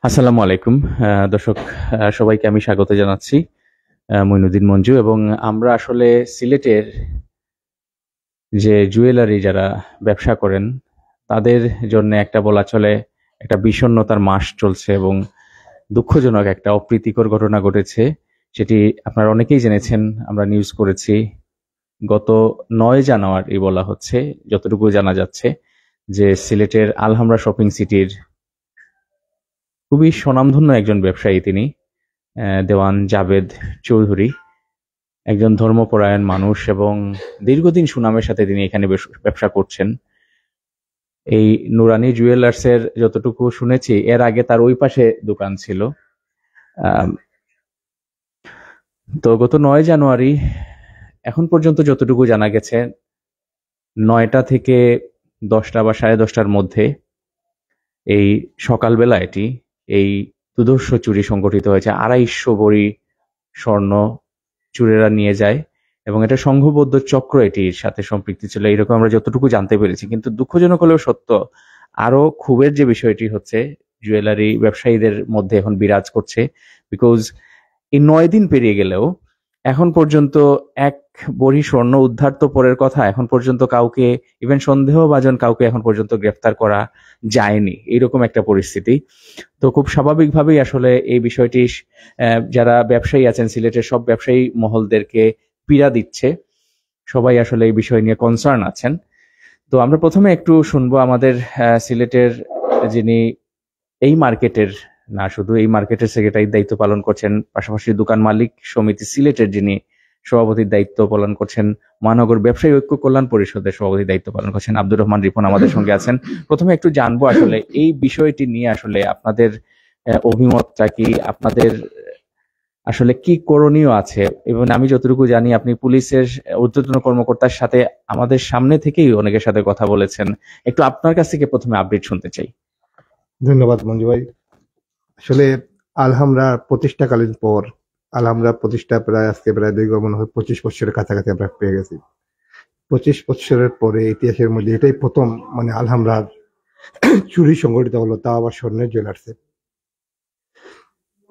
আসসালামু আলাইকুম দর্শক, সবাইকে আমি স্বাগত জানাচ্ছি। মইনুদ্দিন মঞ্জু এবং আমরা আসলে সিলেটের যে জুয়েলারি যারা ব্যবসা করেন তাদের জন্য একটা বলা চলে একটা বিষণ্ণতার মাস চলছে এবং দুঃখজনক একটা অপ্রীতিকর ঘটনা ঘটেছে। সেটি আপনারা অনেকেই জেনেছেন, আমরা নিউজ করেছি। গত ৯ জানুয়ারি বলা হচ্ছে, যতটুকু জানা যাচ্ছে, যে সিলেটের আলহামরা শপিং সিটির খুবই স্বনামধন্য একজন ব্যবসায়ী তিনি, দেওয়ান জাভেদ চৌধুরী, একজন ধর্মপরায়ণ মানুষ এবং দীর্ঘদিন সুনামের সাথে তিনি এখানে ব্যবসা করছেন। এই নুরানি জুয়েলার্সের যতটুকু শুনেছি, এর আগে তার ওই পাশে দোকান ছিল। তো গত ৯ জানুয়ারি এখন পর্যন্ত যতটুকু জানা গেছে, ৯টা থেকে 10টা বা 10:30টার মধ্যে এই সকালবেলা এই দুর্ধর্ষ চুরি সংঘটিত হয়েছে। 250 ভরি স্বর্ণ চোরেরা নিয়ে যায় এবং এটা সংঘবদ্ধ চক্র এটির সাথে সম্পৃক্ত ছিল, এরকম আমরা যতটুকু জানতে পেরেছি। কিন্তু দুঃখজনক হলেও সত্য, আরো ক্ষোভের যে বিষয়টি হচ্ছে জুয়েলারি ব্যবসায়ীদের মধ্যে এখন বিরাজ করছে। বিকজ এই 9 দিন পেরিয়ে গেলেও এখন পর্যন্ত 1 ভরি স্বর্ণ উদ্ধার তো পরের কথা, এখন পর্যন্ত কাউকে, ইভেন সন্দেহভাজন কাউকে এখন পর্যন্ত গ্রেফতার করা যায়নি, এইরকম একটা পরিস্থিতি। তো খুব স্বাভাবিকভাবেই আসলে এই বিষয়টি যারা ব্যবসায়ী আছেন সিলেটের সব ব্যবসায়ী মহলদেরকে পীড়া দিচ্ছে। সবাই আসলে এই বিষয় নিয়ে কনসার্ন আছেন। তো আমরা প্রথমে একটু শুনবো আমাদের সিলেটের, যিনি এই মার্কেটের, না শুধু এই মার্কেটের সেক্রেটারির দায়িত্ব পালন করছেন, পাশাপাশি দোকান মালিক সমিতি সিলেটের যিনি সভাপতির দায়িত্ব পালন করছেন, মহানগর ব্যবসায়ী ঐক্য কল্যাণ পরিষদের সভাপতির দায়িত্ব পালন করছেন আব্দুর রহমান রিপন আমাদের সঙ্গে আছেন। প্রথমে একটু জানবো আসলে এই বিষয়টি নিয়ে আসলে আপনাদের অভিমতটা কি, আপনাদের আসলে কি করণীয় আছে। এবং আমি যতটুকু জানি আপনি পুলিশের ঊর্ধ্বতন কর্মকর্তার সাথে আমাদের সামনে থেকেই অনেকের সাথে কথা বলেছেন। একটু আপনার কাছ থেকে প্রথমে আপডেট শুনতে চাই। ধন্যবাদ মঞ্জু ভাই। আসলে আলহামরা প্রতিষ্ঠাকালীন পর, আলহামরা প্রতিষ্ঠা প্রায় আজকে প্রায় দীর্ঘ মনে হয় 25 বছরের কাছাকাছি আমরা পেয়ে গেছি। 25 বছরের পরে ইতিহাসের মধ্যে এটাই প্রথম মানে আলহামরার চুরি সংঘটিত হলো, তা আবার স্বর্ণের জুয়েলার্সে।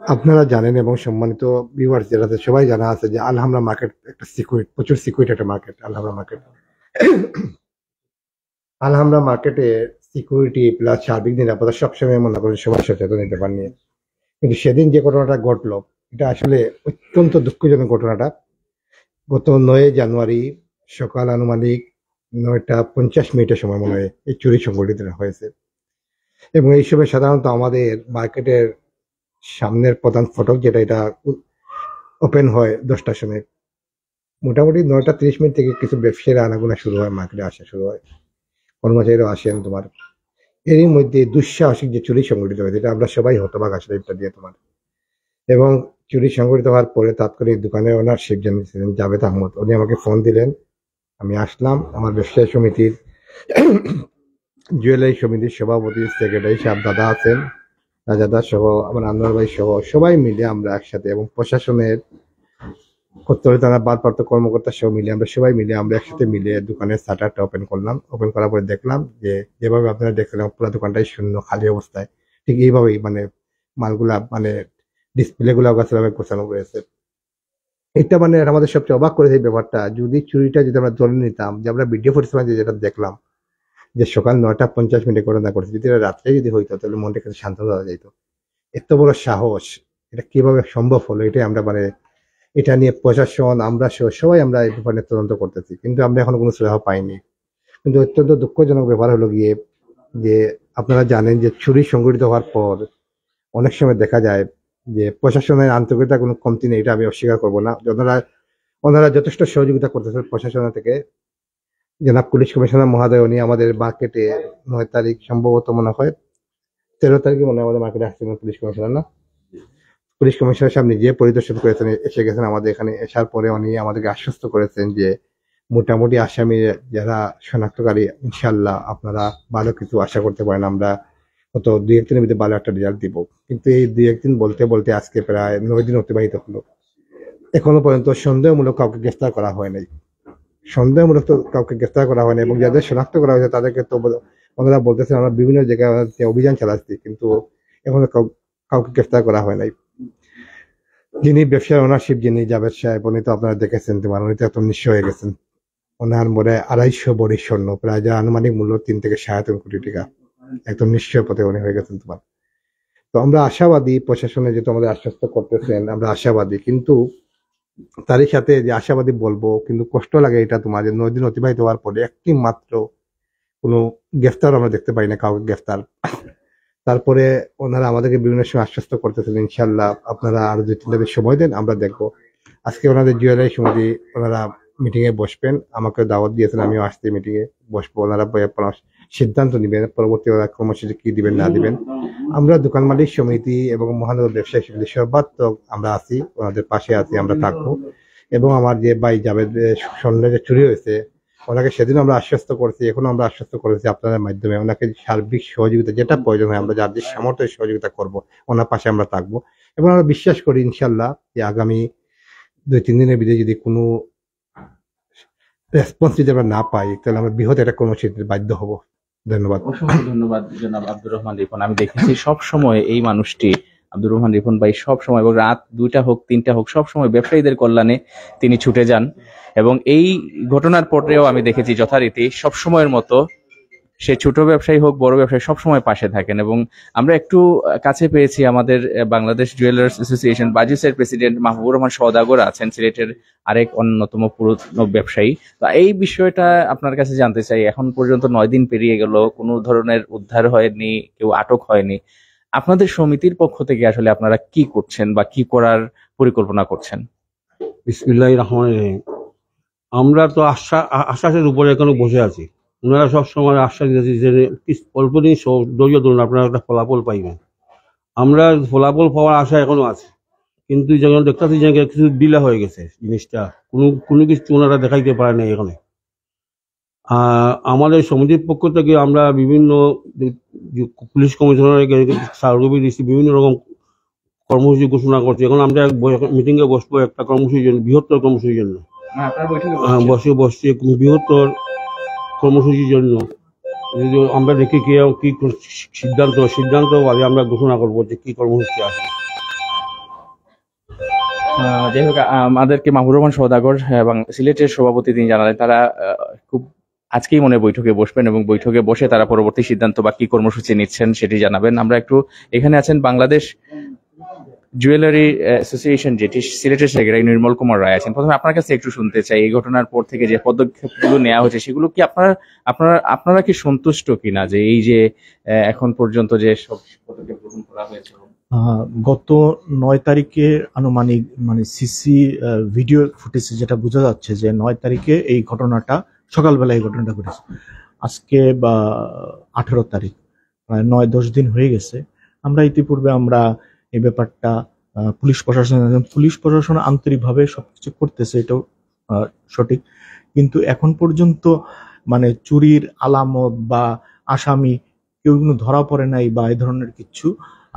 আপনারা জানেন এবং সম্মানিত ভিউয়ার্স যারা আছে সবাই জানা আছে যে আলহামরা মার্কেট একটা সিকিউরিট, প্রচুর সিকিউরিট একটা মার্কেট আলহামরা মার্কেট। আলহামরা মার্কেটে সিকিউরিটি প্লাস সার্বিক নিরাপত্তা সবসময় মনে করেন সবাই সচেতন নিতে পারেনি। কিন্তু সেদিন যে ঘটনাটা ঘটলো এটা আসলে অত্যন্ত দুঃখজনক ঘটনাটা। গত 9 জানুয়ারি সকাল আনুমানিক 9টা 50 মিনিটের সময় মনে হয় এই চুরি সংঘটিত হয়েছে। এবং এই সময় সাধারণত আমাদের মার্কেটের সামনের প্রধান ফটক যেটা, এটা ওপেন হয় 10টার সময়। মোটামুটি 9টা 30 মিনিট থেকে কিছু ব্যবসায়ীরা আনাগোনা শুরু হয়, মার্কেটে আসা শুরু হয়, কর্মচারীরাও আসেন তোমার। এরই মধ্যে দুঃসাহসিক যে চুরি সংঘটিত হয়েছে এটা আমরা সবাই হতবাক আসলে এটা দিয়ে তোমার। এবং চুরি সংঘটিত হওয়ার পরে তাৎক্ষণিক দোকানের ওনারশিপ যিনি ছিলেন জাভেদ আহমদ, উনি আমাকে ফোন দিলেন। আমি আসলাম, আমার ব্যবসায়ী সমিতির জুয়েলারি সমিতির সভাপতি সেক্রেটারি সাহেব দাদা আছেন, রাজাদা সহ আমার আনোয়ার ভাই সহ সবাই মিলে আমরা একসাথে, এবং প্রশাসনের কোতোয়ালি থানার ভারপ্রাপ্ত কর্মকর্তা সহ মিলে আমরা সবাই মিলে আমরা একসাথে মিলে দোকানের শাটারটা ওপেন করলাম। ওপেন করার পরে দেখলাম যে যেভাবে আপনারা দেখছিলাম পুরো দোকানটাই শূন্য, খালি অবস্থায়, ঠিক এইভাবেই মানে মালগুলা মানে ডিসপ্লে গুলা গোছানো রয়েছে। এটা মানে আমাদের সবচেয়ে অবাক করেছে এই ব্যাপারটা। যদি চুরিটা যদি আমরা ধরে নিতাম, যে আমরা ভিডিও ফুটেজ যেটা দেখলাম যে সকাল 9টা 50 মিনিটে ঘটনা করছে, যদি এটা রাত্রে যদি হইতো তাহলে মনটা কিন্তু শান্ত দেওয়া যেত। এত বড় সাহস এটা কিভাবে সম্ভব হলো, এটাই আমরা মানে এটা নিয়ে প্রশাসন আমরা সবাই আমরা এই ব্যাপারে তদন্ত করতেছি, কিন্তু আমরা এখনো কোনো সুরাহা পাইনি। কিন্তু অত্যন্ত দুঃখজনক ব্যাপার হলো গিয়ে যে আপনারা জানেন যে চুরি সংঘটিত হওয়ার পর অনেক সময় দেখা যায় যে প্রশাসনের আন্তরিকতা কোনো কমতি নেই, এটা আমি অস্বীকার করবো না। ওনারা যথেষ্ট সহযোগিতা করতেছে প্রশাসন থেকে। জনাব পুলিশ কমিশনার মহোদয় উনি আমাদের মার্কেটে 9 তারিখ সম্ভবত মনে হয় 13 তারিখে মনে হয় আমাদের মার্কেটে আসছিলেন পুলিশ কমিশনার, না? পুলিশ কমিশনার সাহেব নিজে পরিদর্শন করেছেন, এসে গেছেন আমাদের এখানে। আসার পরে উনি আমাদেরকে আশ্বস্ত করেছেন যে মোটামুটি আসামি যারা শনাক্তকারী, ইনশাল্লাহ আপনারা ভালো কিছু আশা করতে পারেন, আমরা হয়তো 2-1 দিনের ভিতরে ভালো একটা রেজাল্ট দিব। কিন্তু এই 2-1 দিন বলতে বলতে আজকে প্রায় 9 দিন অতিবাহিত হলো, এখনো পর্যন্ত সন্দেহমূলক কাউকে গ্রেফতার করা হয় নাই। সন্দেহমূলক তো কাউকে গ্রেফতার করা হয়নি, এবং যাদের শনাক্ত করা হয়েছে তাদেরকে তো ওনারা বলতেছেন আমরা বিভিন্ন জায়গায় অভিযান চালাচ্ছি, কিন্তু এখনো কাউকে গ্রেফতার করা হয় নাই। যিনি ব্যবসার ওনারশিপ, যিনি জাভেদ সাহেব, উনি তো আপনারা দেখেছেন, তোমার উনি তো একদম নিঃস্ব হয়ে গেছেন। ওনার মনে 250 ভরি স্বর্ণ, প্রায় যা আনুমানিক মূল্য 3 থেকে 3.5 কোটি টাকা, একদম নিশ্চয় পথে উনি হয়ে গেছেন তোমার। তো আমরা আশাবাদী, প্রশাসনে যেহেতু আমাদের আশ্বস্ত করতেছেন, আমরা আশাবাদী, কিন্তু তারই সাথে যে আশাবাদী বলবো, কিন্তু কষ্ট লাগে এটা তোমার, যে 9 দিন অতিবাহিত হওয়ার পরে একটি মাত্র কোনো গ্রেফতার আমরা দেখতে পাই না, কাউকে গ্রেফতার। তারপরে ওনারা আমাদেরকে বিভিন্ন সময় আশ্বস্ত করতেছেন, ইনশাল্লাহ আপনারা আরো 2-3 দিন সময় দেন, আমরা দেখবো। আজকে ওনাদের জুয়েলারি সমিতি ওনারা মিটিং এ বসবেন, আমাকে দাওয়াত দিয়েছেন, আমিও আসতে মিটিং এ বসবো। ওনারা সিদ্ধান্ত নিবেন পরবর্তী কর্মসূচি কি দিবেন না দিবেন। আমরা দোকান মালিক সমিতি এবং মহানগর ব্যবসায়ী সমিতি সর্বাত্মক আমরা আছি, ওনাদের পাশে আছি, আমরা থাকবো। এবং আমার যে ভাই জাভেদ স্বর্ণের যে চুরি হয়েছে, ওনাকে সেদিন আমরা আশ্বস্ত করেছি, এখনো আমরা আশ্বস্ত করেছি আপনাদের মাধ্যমে, ওনাকে সার্বিক সহযোগিতা যেটা প্রয়োজন হয় আমরা যার যে সামর্থ্য সহযোগিতা করব, ওনার পাশে আমরা থাকবো। এবং আমরা বিশ্বাস করি ইনশাল্লাহ যে আগামী 2-3 দিনের ভিতরে যদি কোনো রেসপন্স যদি আমরা না পাই, তাহলে আমরা বৃহৎ একটা কর্মসূচিতে বাধ্য হব। ধন্যবাদ। অসংখ্য ধন্যবাদ জনাব আব্দুর রহমান রিপন। আমি দেখেছি সব সময় এই মানুষটি, আব্দুর রহমান রিপন ভাই, সব সময়, এবং রাত 2টা হোক 3টা হোক, সব সময় ব্যবসায়ীদের কল্যাণে তিনি ছুটে যান। এবং এই ঘটনার পরেও আমি দেখেছি যথারীতি সব সময়ের মতো সে ছোট ব্যবসায়ী হোক বড় ব্যবসায়ী সবসময় পাশে থাকেন। এবং আমরা একটু কাছে পেয়েছি আমাদের বাংলাদেশ জুয়েলার্স অ্যাসোসিয়েশন বাজুসের প্রেসিডেন্ট মাহবুবুর রহমান সওদাগর আছেন, সিলেটের আরেক অন্যতম পুরনো ব্যবসায়ী। তো এই বিষয়টা আপনার কাছে জানতে চাই, এখন পর্যন্ত 9 দিন পেরিয়ে গেল, কোনো ধরনের উদ্ধার হয়নি, কেউ আটক হয়নি। আপনাদের সমিতির পক্ষ থেকে আসলে আপনারা কি করছেন বা কি করার পরিকল্পনা করছেন? বিসমিল্লাহির রহমানির রহিম। আমরা তো আশ্বাসের উপরে এখনো বসে আছি। ওনারা সবসময় আশ্বাস দিয়েছে যে অল্প দিন ধৈর্য ধরুন, আপনারা একটা ফলাফল পাইবেন। আমরা ফলাফল পাওয়ার আশা এখনো আছে, কিন্তু যখন দেখতেছি যে কিছু ডিলে হয়ে গেছে জিনিসটা, কোনো কিছু ওনারা দেখাইতে পারে না এখানে। আমাদের সমিতির পক্ষ থেকে আমরা বিভিন্ন পুলিশ কমিশনারের সার্ভে দিচ্ছি, বিভিন্ন রকম কর্মসূচি ঘোষণা করছি। এখন আমরা মিটিং এ বসবো একটা কর্মসূচির জন্য, বৃহত্তর কর্মসূচির জন্য বসছি বৃহত্তর কর্মসূচির জন্য। আমরা দেখি কি সিদ্ধান্ত আমরা ঘোষণা করবো যে কি কর্মসূচি আছে। যাই হোক, আমাদেরকে মাহবুবুর রহমান সওদাগর এবং সিলেটের সভাপতি তিনি জানালেন তারা খুব আজকেই মনে বৈঠকে বসবেন এবং বৈঠকে বসে তারা পরবর্তী সিদ্ধান্ত বা কি কর্মসূচি নিচ্ছেন সেটি জানাবেন। আমরা একটু, এখানে আছেন বাংলাদেশ জুয়েলারি অ্যাসোসিয়েশন, যেটি সিলেটের সেক্রেটারি নির্মল কুমার রায় আছেন। প্রথমে আপনার কাছে একটু শুনতে চাই, এই ঘটনার পর থেকে যে পদক্ষেপগুলো নেওয়া হয়েছে সেগুলো কি আপনারা কি সন্তুষ্ট কিনা, যে এই যে এখন পর্যন্ত যে সব পদক্ষেপ গ্রহণ করা হয়েছে? গত 9 তারিখে আনুমানিক সিসি ভিডিও ফুটেজে যেটা বোঝা যাচ্ছে যে 9 তারিখে এই ঘটনাটা, সকালবেলা এই ঘটনাটা ঘটেছে। আজকে 18 তারিখ, প্রায় 9-10 দিন হয়ে গেছে। আমরা ইতিপূর্বে এই ব্যাপারটা পুলিশ প্রশাসন আন্তরিকভাবে সবকিছু করতেছে, এটাও সঠিক, কিন্তু এখন পর্যন্ত চুরির আলামত বা আসামি কেউ ধরা পড়ে নাই বা এই ধরনের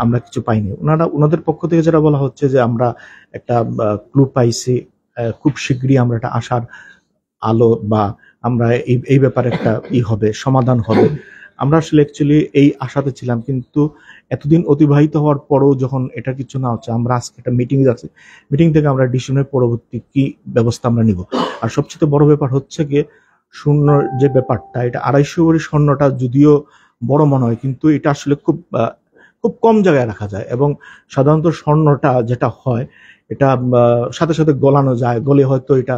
আমরা কিছু পাইনি। ওনাদের পক্ষ থেকে যেটা বলা হচ্ছে যে আমরা একটা ক্লু পাইছি, খুব শীঘ্রই আমরা একটা আশার আলো বা আমরা এই ব্যাপারে একটা হবে, সমাধান হবে। আমরা আসলে অ্যাকচুয়ালি এই আশাতে ছিলাম, কিন্তু এতদিন অতিবাহিত হওয়ার পরেও যখন এটা কিছু না হচ্ছে, আমরা আজকে একটা মিটিং যাচ্ছি, মিটিং থেকে আমরা ডিসিশনের পরবর্তী কি ব্যবস্থা আমরা নিব। আর সবচেয়ে বড় ব্যাপার হচ্ছে গিয়ে শূন্য যে ব্যাপারটা, এটা 250 ভরি স্বর্ণটা যদিও বড় মনে হয়, কিন্তু এটা আসলে খুব কম জায়গায় রাখা যায়। এবং সাধারণত স্বর্ণটা যেটা হয়, এটা সাথে সাথে গলানো যায়, গলে হয়তো এটা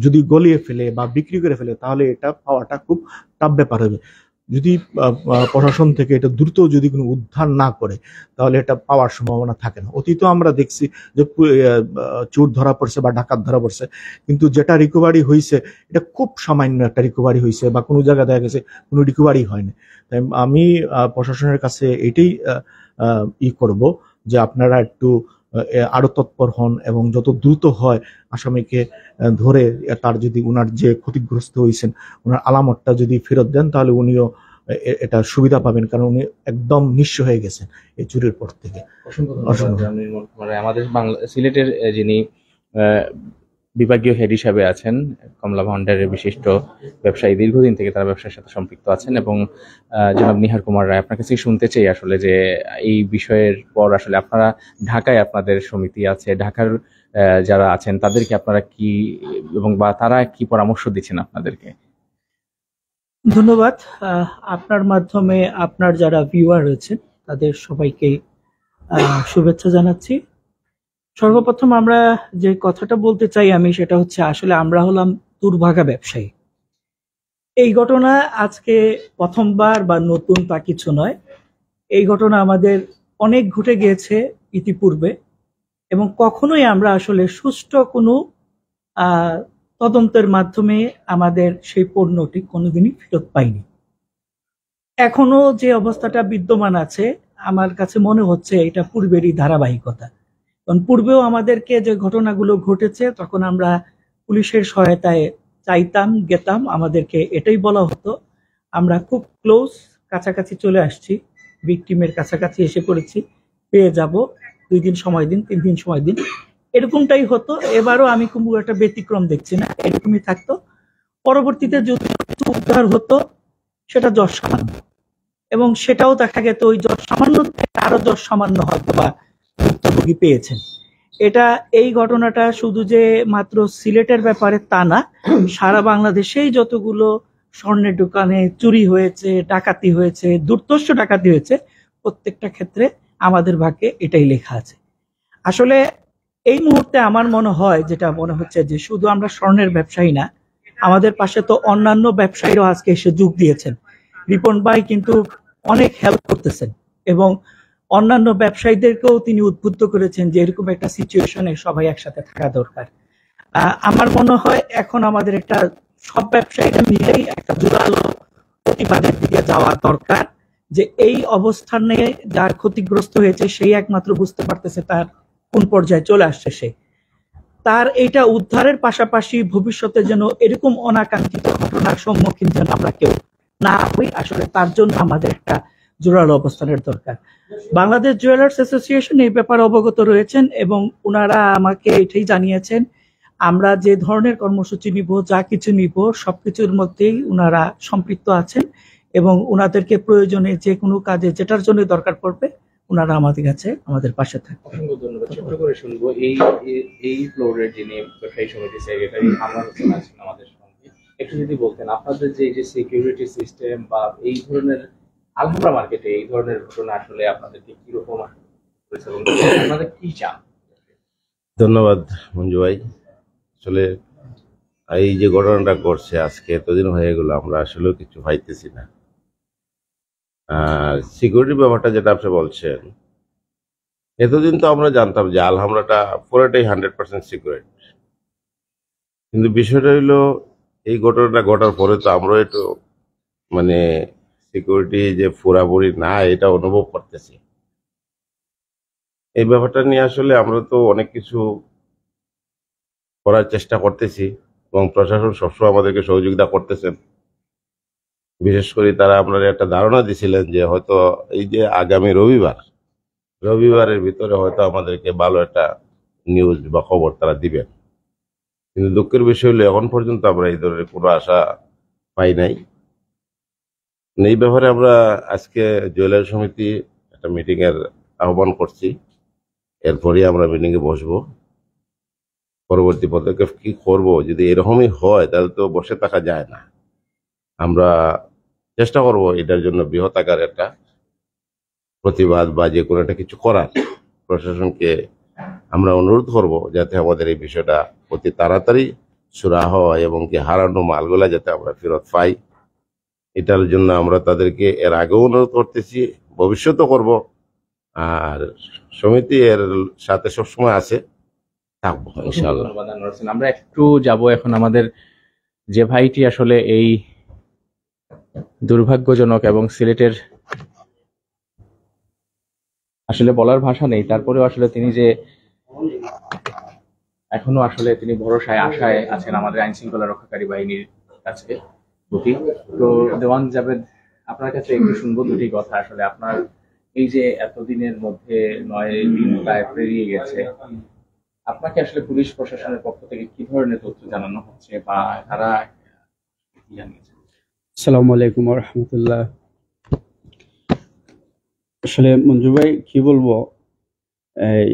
যদি গলিয়ে ফেলে বা বিক্রি করে ফেলে, তাহলে এটা পাওয়াটা খুব টাফ ব্যাপার হবে। যদি প্রশাসন থেকে এটা দ্রুত যদি কোনো উদ্ধার না করে, তাহলে এটা পাওয়ার সম্ভাবনা থাকে না। অতীত আমরা দেখছি যে চোর ধরা পড়ছে বা ডাকাত ধরা পড়ছে, কিন্তু যেটা রিকভারি হয়েছে এটা খুব সামান্য একটা রিকভারি হয়েছে, বা কোনো জায়গায় দেখা গেছে কোনো রিকভারি হয়নি। তাই আমি প্রশাসনের কাছে এটাই করব যে আপনারা একটু আরো তৎপর হন এবং যত দ্রুত হয় আসামিকে ধরে তার যদি উনার যে ক্ষতিগ্রস্ত হয়েছেন ওনার আলামতটা যদি ফেরত দেন, তাহলে উনিও এটা সুবিধা পাবেন, কারণ উনি একদম নিঃস্ব হয়ে গেছেন এই চুরির পর থেকে। আমাদের সিলেটের যিনি বিভাগীয় হেড হিসাবে আছেন, কমলা ভান্ডারের বিশিষ্ট ব্যবসায়ী, দীর্ঘদিন থেকে তারা ব্যবসার সাথে সম্পৃক্ত আছেন। এবং জনাব নিহার কুমার রায়, আপনার কাছে শুনতে চাই আসলে যে এই বিষয়ের পর আসলে আপনারা ঢাকায় আপনাদের সমিতি আছে, ঢাকার যারা আছেন তাদেরকে আপনারা কি এবং বা তারা কি পরামর্শ দিচ্ছেন আপনাদেরকে? ধন্যবাদ। আপনার মাধ্যমে আপনার যারা ভিউয়ার রয়েছেন তাদের সবাইকে শুভেচ্ছা জানাচ্ছি। সর্বপ্রথম আমরা যে কথাটা বলতে চাই আমি, সেটা হচ্ছে আসলে আমরা হলাম দুর্ভাগা ব্যবসায়ী। এই ঘটনা আজকে প্রথমবার বা নতুন তা কিছু নয়। এই ঘটনা আমাদের অনেক ঘটে গিয়েছে ইতিপূর্বে, এবং কখনোই আমরা আসলে সুষ্ঠু কোনো তদন্তের মাধ্যমে আমাদের সেই পণ্যটি কোনোদিনই ফেরত পাইনি। এখনো যে অবস্থাটা বিদ্যমান আছে, আমার কাছে মনে হচ্ছে এটা পূর্বেরই ধারাবাহিকতা। কারণ পূর্বেও আমাদেরকে যে ঘটনাগুলো ঘটেছে তখন আমরা পুলিশের সহায়তায় চাইতাম, গেতাম, আমাদেরকে এটাই বলা হতো আমরা খুব ক্লোজ, কাছাকাছি চলে আসছি, ভিকটিমের কাছাকাছি এসে পড়েছি, পেয়ে যাব, 2 দিন সময় দিন, 3 দিন সময় দিন, এরকমটাই হতো। এবারও আমি খুব একটা ব্যতিক্রম দেখছি না, এরকমই থাকতো। পরবর্তীতে যদি উদ্ধার হতো সেটা যশ সামান্য, এবং সেটাও দেখা গেত ওই যশ সামান্য থেকে আরো যশ সামান্য হয়তো বা ভুক্তভোগী পেয়েছেন। এই ঘটনাটা শুধু যে মাত্র সিলেটের ব্যাপারে তা না, সারা বাংলাদেশেই যতগুলো স্বর্ণের দোকানে চুরি হয়েছে, ডাকাতি হয়েছে, দুর্ধর্ষ ডাকাতি হয়েছে, প্রত্যেকটা ক্ষেত্রে আমাদের ভাগ্যে এটাই লেখা আছে। আসলে এই মুহূর্তে আমার মনে হয়, যেটা মনে হচ্ছে যে শুধু আমরা স্বর্ণের ব্যবসায়ী না, আমাদের পাশে তো অন্যান্য ব্যবসায়ীরাও আজকে এসে যোগ দিয়েছেন। রিপন ভাই কিন্তু অনেক হেল্প করতেছেন, এবং অন্যান্য ব্যবসায়ীদেরকেও তিনি উদ্বুদ্ধ করেছেন যে এরকম একটা সিচুয়েশনে সবাই একসাথে থাকা দরকার। আমার মনে হয় এখন আমাদের একটা সব ব্যবসায়ীরা মিলেই একটা জোরালো প্রতিবাদের দিকে যাওয়া দরকার, যে এই অবস্থানে যার ক্ষতিগ্রস্ত হয়েছে সেই একমাত্র বুঝতে পারতেছে তার কোন পর্যায়ে চলে আসছে সে। তার এইটা উদ্ধারের পাশাপাশি ভবিষ্যতে যেন এরকম অনাকাঙ্ক্ষিত ঘটনার সম্মুখীন যেন আমরা কেউ না হই, আসলে তার জন্য আমাদের একটা জোরালো অবস্থানের দরকার। বাংলাদেশ জুয়েলার্স অ্যাসোসিয়েশন এই ব্যাপারে অবগত রয়েছেন, এবং ওনারা আমাকে এটাই জানিয়েছেন আমরা যে ধরনের কর্মসূচি নিব, যা কিছু নিব, সবকিছুর মধ্যেই ওনারা সম্পৃক্ত আছেন, এবং ওনাদেরকে প্রয়োজনে যে কোনো কাজে যেটার জন্য দরকার পড়বে ওনারা আমাদের কাছে আমাদের পাশে থাকবে। অসংখ্য ধন্যবাদ। ছোট করে শুনবো, এই ফ্লোরের যিনি ব্যবসায়ী সমিতি সেক্রেটারি আনোয়ার হোসেন আছেন আমাদের সঙ্গে, একটু যদি বলতেন আপনাদের যে সিকিউরিটি সিস্টেম বা এই ধরনের আলহামরা মার্কেটে এই ধরনের ঘটনা আসলে আপনাদেরকে কিরকম আপনাদের কি চান? ধন্যবাদ মঞ্জু ভাই। আসলে এই যে ঘটনাটা ঘটছে আজকে এতদিন হয়ে গেল, আমরা আসলেও কিছু পাইতেছি না। আর সিকিউরিটি ব্যাপারটা যেটা আপনি বলছেন, এতদিন তো আমরা জানতাম যে আলহামরাটা পুরোটাই 100% সিকিউরিট, কিন্তু বিষয়টা হইলো এই ঘটনাটা ঘটার পরে তো আমরা একটু মানে সিকিউরিটি যে পুরাপুরি না এটা অনুভব করতেছি। এই ব্যাপারটা নিয়ে আসলে আমরা তো অনেক কিছু করার চেষ্টা করতেছি, এবং প্রশাসন সবসময় আমাদেরকে সহযোগিতা করতেছেন। বিশেষ করে তারা আপনারা একটা ধারণা দিছিলেন যে হয়তো এই যে আগামী রবিবারের ভিতরে হয়তো আমাদেরকে ভালো একটা নিউজ বা খবর তারা দিবেন, কিন্তু দুঃখের বিষয় হলো এখন পর্যন্ত আমরা এই ধরনের কোনো আশা পাই নাই। এই ব্যাপারে আমরা আজকে জুয়েলারি সমিতি একটা মিটিং এর আহ্বান করছি, এরপরই আমরা মিটিং এ বসবো। পরবর্তী পদক্ষেপ কি করব, যদি এরকমই হয় তাহলে তো বসে থাকা যায় না। আমরা চেষ্টা করব এটার জন্য বৃহৎ আকার একটা প্রতিবাদ বা যে কোনো একটা কিছু করার। প্রশাসনকে আমরা অনুরোধ করব যাতে আমাদের এই বিষয়টা অতি তাড়াতাড়ি সুরাহ হয়, এবং কি হারানো মালগুলা যাতে আমরা ফেরত পাই, এটার জন্য আমরা তাদেরকে এর আগেও অনুরোধ করতেছি, ভবিষ্যতও করব। আর সমিতি এর সাথে সবসময় আছে, থাকবো ইনশাআল্লাহ। ধন্যবাদ আনোয়ার হোসেন। আমরা একটু যাব এখন আমাদের যে ভাইটি আসলে এই দুর্ভাগ্যজনক এবং সিলেটের আসলে বলার ভাষা নেই, তারপরেও আসলে তিনি যে এখনো আসলে তিনি ভরসায় আশায় আছেন আমাদের আইন শৃঙ্খলা রক্ষাকারী বাহিনীর কাছে প্রতি। তো দেওয়ান জাভেদ, আপনার কাছে একটু শুনবো দুটি কথা। আসলে আপনার এই যে এতদিনের মধ্যে 9 দিন প্রায় পেরিয়ে গেছে, আপনাকে আসলে পুলিশ প্রশাসনের পক্ষ থেকে কি ধরনের তথ্য জানানো হচ্ছে বা তারা কি জানিয়েছে? আসসালামু আলাইকুম রহমতুল্লাহ। আসলে মঞ্জু ভাই কি বলবো, এই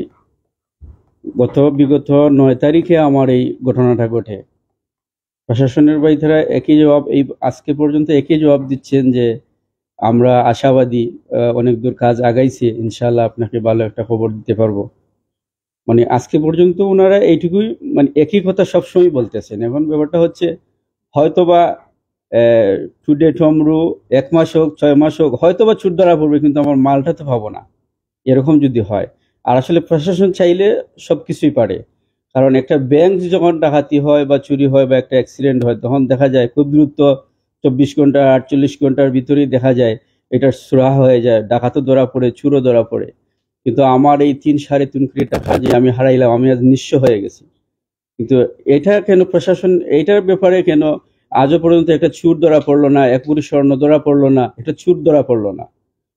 বিগত 9 তারিখে আমার এই ঘটনাটা ঘটে। প্রশাসনের বাইধারা একই জবাব, এই আজকে পর্যন্ত একই জবাব দিচ্ছেন যে আমরা আশাবাদী, অনেক দূর কাজ আগাইছে, ইনশাআল্লাহ আপনাকে ভালো একটা খবর দিতে পারবো। মানে আজকে পর্যন্ত ওনারা এইটুকুই, মানে একই কথা সবসময় বলতেছেন। এখন ব্যাপারটা হচ্ছে হয়তোবা টুডে টমরু 1 মাস হোক 6 মাস হোক হয়তোবা ছুট ধরা পড়বে, কিন্তু আমার মালটা তো পাবো না, এরকম যদি হয়। আর আসলে প্রশাসন চাইলে সবকিছুই পারে, কারণ একটা ব্যাংক যখন ডাকাতি হয় বা চুরি হয় বা একটা অ্যাক্সিডেন্ট হয়, তখন দেখা যায় খুব দ্রুত 24 ঘন্টা 48 ঘন্টার ভিতরেই দেখা যায় এটা সুরাহা হয়ে যায়, ডাকাতও ধরা পড়ে, চুরও ধরা পড়ে। কিন্তু আমার এই 3-3.5 কোটি টাকা যে আমি হারাইলাম, আমি আজ নিঃস্ব হয়ে গেছি। কিন্তু এটা কেন প্রশাসন, এইটার ব্যাপারে কেন আজও পর্যন্ত একটা চুর ধরা পড়লো না, 1 কোটি স্বর্ণ ধরা পড়লো না, একটা চুর ধরা পড়লো না।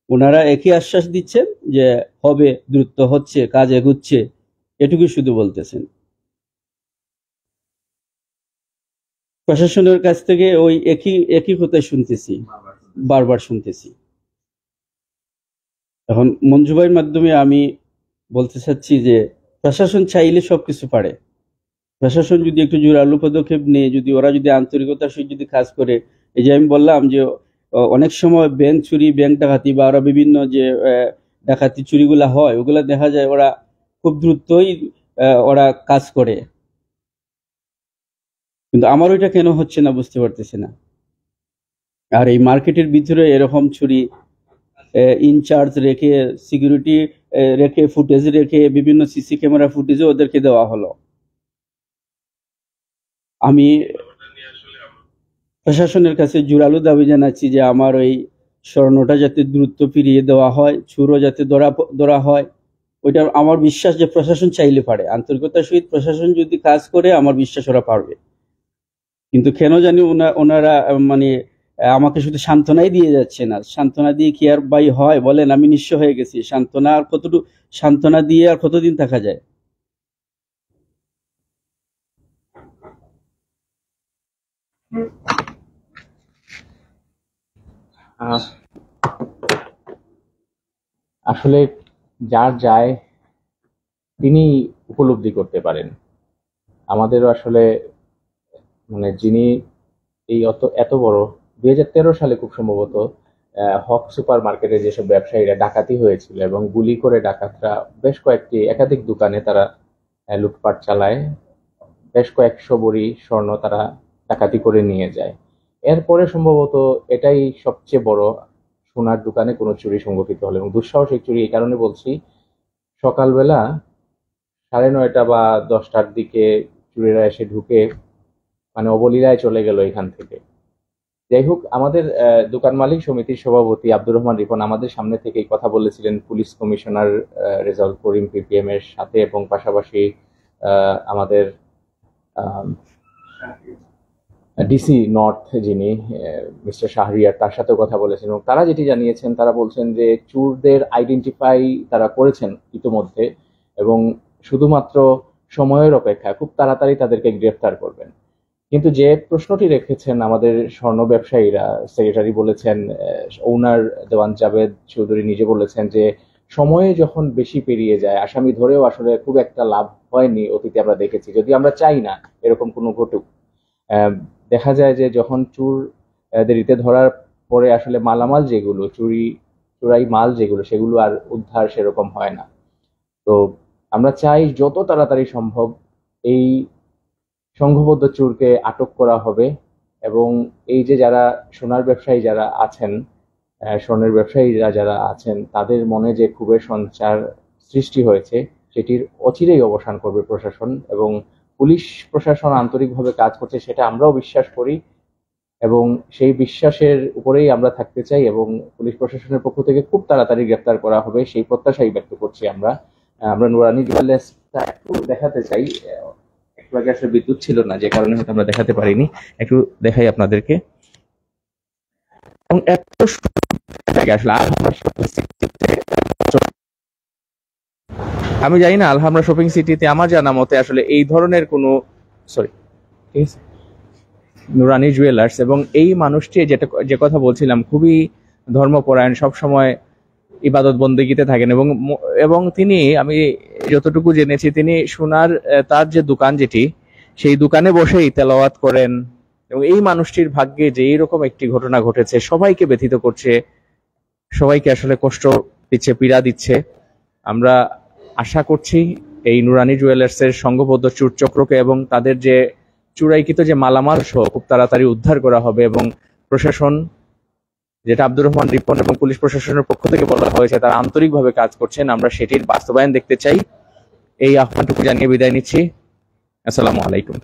ওনারা একই আশ্বাস দিচ্ছেন যে হবে, দ্রুত হচ্ছে, কাজ এগুচ্ছে, এটুকুই শুধু বলতেছেন। প্রশাসনের কাছ থেকে ওই একই কথা শুনতেছি, বারবার শুনতেছি। এখন মঞ্জু ভাইয়ের মাধ্যমে আমি বলতে চাচ্ছি যে প্রশাসন চাইলে সবকিছু পারে। প্রশাসন যদি একটু জোরালো পদক্ষেপ নিয়ে, যদি ওরা যদি আন্তরিকতার সহিত যদি কাজ করে, এই যে আমি বললাম যে অনেক সময় ব্যাংক চুরি, ব্যাংক ডাকাতি বা ওরা বিভিন্ন যে ডাকাতি চুরিগুলা হয়, ওগুলা দেখা যায় ওরা খুব দ্রুতই ওরা কাজ করে। কিন্তু আমার ওইটা কেন হচ্ছে না বুঝতে পারতেছি না। আর এই মার্কেটের ভিতরে এরকম চুরি, ইনচার্জ রেখে, সিকিউরিটি রেখে, ফুটেজ রেখে, বিভিন্ন সিসি ক্যামেরা ফুটেজও ওদেরকে দেওয়া হলো। আমি প্রশাসনের কাছে জোরালো দাবি জানাচ্ছি যে আমার ওই স্বর্ণটা যাতে দ্রুত ফিরিয়ে দেওয়া হয়, চুরও যাতে ধরা হয়। ওইটা আমার বিশ্বাস যে প্রশাসন চাইলে পারে, আন্তরিকতার সহিত প্রশাসন যদি কাজ করে আমার বিশ্বাস ওরা পারবে। কিন্তু কেন জানি ওনারা মানে আমাকে শুধু সান্ত্বনাই দিয়ে যাচ্ছে না। সান্ত্বনা দিয়ে কি আর ভাই হয় বলেন? আমি নিঃস্ব হয়ে গেছি, সান্ত্বনা দিয়ে আর কতদিন থাকা যায়? আসলে যার যায় তিনি উপলব্ধি করতে পারেন। আমাদেরও আসলে মানে যিনি এই এত বড় 2013 সালে খুব সম্ভবত হক সুপার মার্কেটে যেসব ব্যবসায়ীরা ডাকাতি হয়েছিল এবং গুলি করে ডাকাতরা বেশ একাধিক দোকানে তারা লুটপাট চালায়, বেশ কয়েকশো ভরি স্বর্ণ তারা ডাকাতি করে নিয়ে যায়। এরপরে সম্ভবত এটাই সবচেয়ে বড় সোনার দোকানে কোনো চুরি সংগঠিত হলো। এবং দুঃসাহসিক চুরি এই কারণে বলছি, সকালবেলা 9:30 বা 10টার দিকে চুরিরা এসে ঢুকে মানে অবলীলায় চলে গেল এখান থেকে। যাই হোক, আমাদের দোকান মালিক সমিতির সভাপতি আব্দুর রহমান রিপন আমাদের সামনে থেকেই কথা বলেছিলেন police commissioner Rezaul Karim PPM এর সাথে, এবং পাশাপাশি আমাদের ডিসি নর্থ যিনি মিস্টার শাহরিয়ার, তার সাথেও কথা বলেছেন। এবং তারা যেটি জানিয়েছেন, তারা বলছেন যে চোরদের আইডেন্টিফাই তারা করেছেন ইতিমধ্যে এবং শুধুমাত্র সময়ের অপেক্ষা, খুব তাড়াতাড়ি তাদেরকে গ্রেফতার করবেন। কিন্তু যে প্রশ্নটি রেখেছেন আমাদের স্বর্ণ ব্যবসায়ীরা, সেক্রেটারি বলেছেন, ওনার দেওয়ান জাভেদ চৌধুরী নিজে বলেছেন যে সময়ে যখন বেশি পেরিয়ে যায়, আসামি ধরেও আসলে খুব একটা লাভ হয়নি, অতীতে আমরা দেখেছি। যদি আমরা চাই না এরকম কোনো ঘটুক, দেখা যায় যে যখন দেরিতে ধরার পরে আসলে মালামাল যেগুলো চোরাই মাল যেগুলো, সেগুলো আর উদ্ধার সেরকম হয় না। তো আমরা চাই যত তাড়াতাড়ি সম্ভব এই সংঘবদ্ধ চোরকে আটক করা হবে এবং এই যে যারা সোনার ব্যবসায়ী যারা আছেন, স্বর্ণের ব্যবসায়ীরা যারা আছেন, তাদের মনে যে ক্ষোভের সঞ্চার সৃষ্টি হয়েছে সেটির অচিরেই অবসান করবে প্রশাসন। এবং পুলিশ প্রশাসন আন্তরিকভাবে কাজ করছে সেটা আমরাও বিশ্বাস করি এবং সেই বিশ্বাসের উপরেই আমরা থাকতে চাই এবং পুলিশ প্রশাসনের পক্ষ থেকে খুব তাড়াতাড়ি গ্রেফতার করা হবে সেই প্রত্যাশাই ব্যক্ত করছি আমরা। নুরানি জুয়েলার্সটা একটু দেখাতে চাই। একটু আগে আসলে বিদ্যুৎ ছিল না, যে কারণে হয়তো আমরা দেখাতে পারিনি। একটু দেখাই আপনাদেরকে। এবং এত আসলে আমি জানি না আলহামরা শপিং সিটিতে আমার জানা মতে আসলে এই ধরনের কোনো সরি ঠিক আছে নুরানি জুয়েলার্স, এবং এই মানুষটি যে কথা বলছিলাম খুবই ধর্মপরায়ণ, সবসময় ইবাদত বন্দেগীতে থাকেন, এবং তিনি আমি যতটুকু জেনেছি তিনি সোনার তার যে দোকান যেটি সেই দোকানে বসেই তেলাওয়াত করেন, এবং এই মানুষটির ভাগ্যে যে এইরকম একটি ঘটনা ঘটেছে সবাইকে ব্যথিত করছে, সবাইকে আসলে কষ্ট দিচ্ছে, পীড়া দিচ্ছে। আমরা আশা করছি এই নুরানি জুয়েলার্সের সংঘবদ্ধ চুরচক্রকে এবং তাদের যে চুরাইকৃত যে মালামাল সহ খুব তাড়াতাড়ি উদ্ধার করা হবে, এবং প্রশাসন যেটা আব্দুর রহমান রিপন এবং পুলিশ প্রশাসনের পক্ষ থেকে বলা হয়েছে তারা আন্তরিকভাবে কাজ করছেন, আমরা সেটির বাস্তবায়ন দেখতে চাই। এই আহ্বানটুকু জানিয়ে বিদায় নিচ্ছি। আসসালামু আলাইকুম।